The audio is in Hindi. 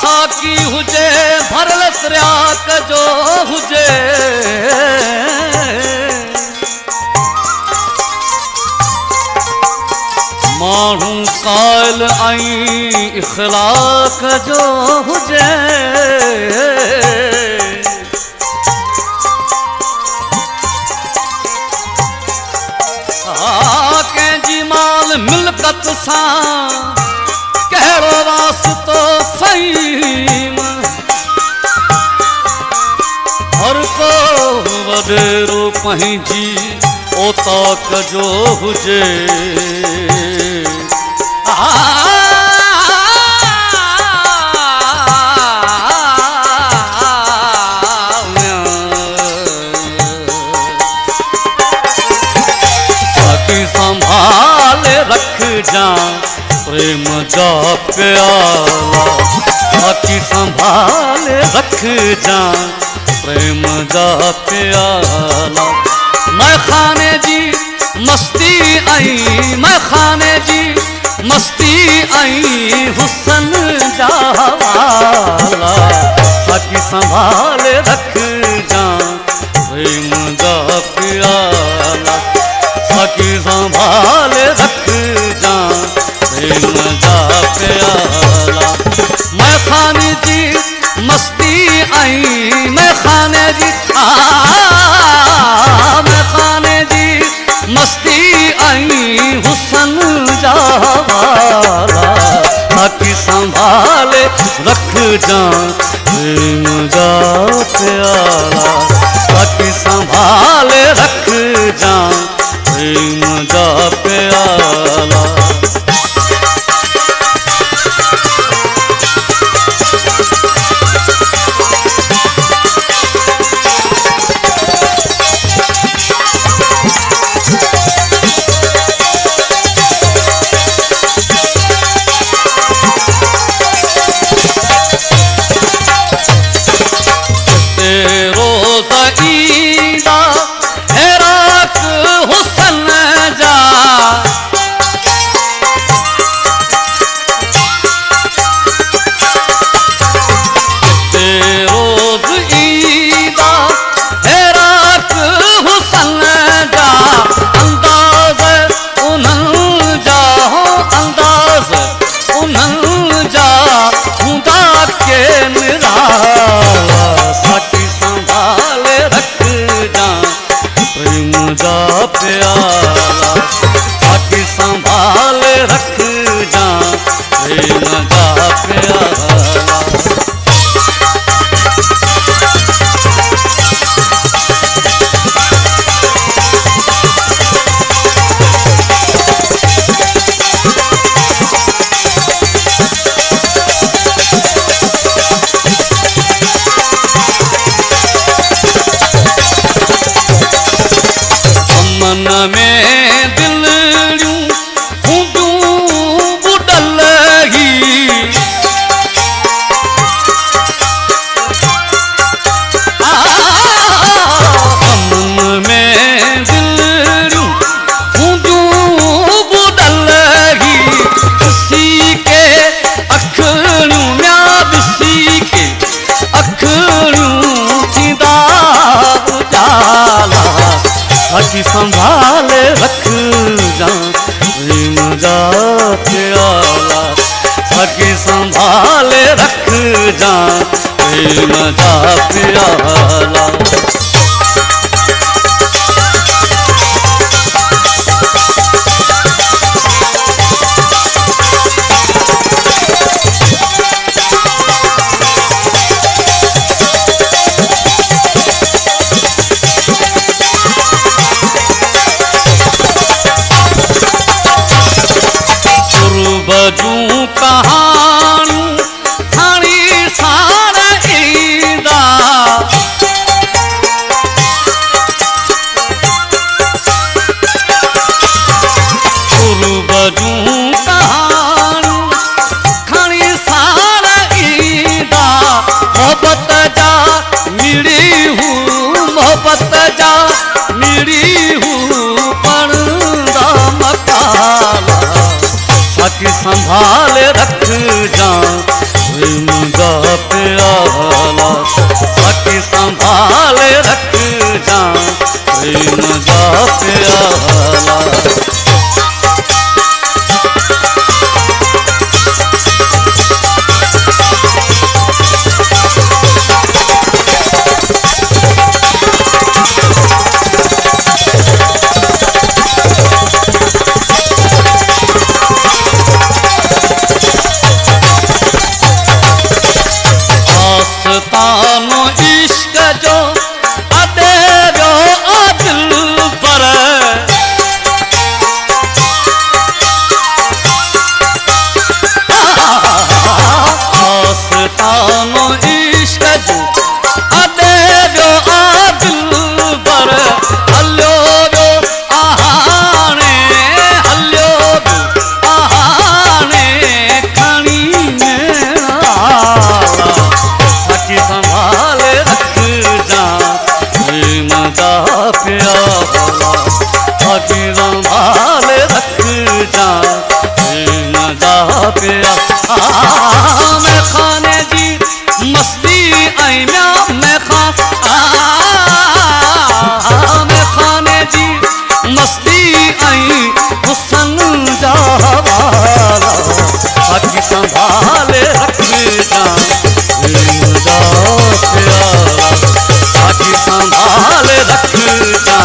साकी हुजे भरल सरियाक जो हुजे माण्हू कायल ऐं इख़लाक़ जो हुजे कंहिंजी माल मिल्कत सां कहिड़ो वास्तो फ़हीम हर को वॾेरो पंहिंजी औताक जो हुजे साकी संभाले रख जा प्रेम जा प्याला साकी संभाले रख जा प्रेम जा प्याला मैं खाने जी मस्ती आई मैं खाने जी मस्ती आई हुसन जाला साकी संभाले रख जा प्रेम जा प्याला साकी संभाले रख जा प्रेम जा प्याला मैं खाने जी मस्ती आई मैं खाने जी मैं खाने जी मस्ती आई हुसन जाला साकी संभाले रख जा प्रेम जा प्याला साकी संभाले रख जा प्रेम जा प्याला साकी संभाले रख जा प्रेम जा प्याला साकी संभाले रख जा प्रेम जा प्याला मन में दिलड़ियूं हूंदियूं बुॾल ही मन में दिलड़ियूं हूंदियूं बुॾल ही ॾिसी के अखियूं म्या ॾिसी के अखियूं थींदा उजाला साकी संभाले रख जा प्रेम जा प्याला साकी संभाले रख जा प्रेम जा प्याला बजूं कहानियूं खणी सार ईंदा बजूं कहानियूं खणी सार ईंदा मोहब्बत जा मिड़ी हूं मोहब्बत जा मिड़ी हूं पढ़ंदा मकाला साकी संभाले रख जा प्रेम जा मस्तानो इश्क जो अदे वो दिल पर मस्तानो इश्क जो अदे वो दिल पर हल्यो वो आहाने हल्यो वो आहाने खणी साकी संभाल रख जा मदा प्याला साकी संभाल रख जा मदा प्या मैं खाने जी मस्ती आई मैं खाने जी मस्ती आई हुसन जावाला साकी संभाल रख जा मदा प्याला साकी संभाल रख जा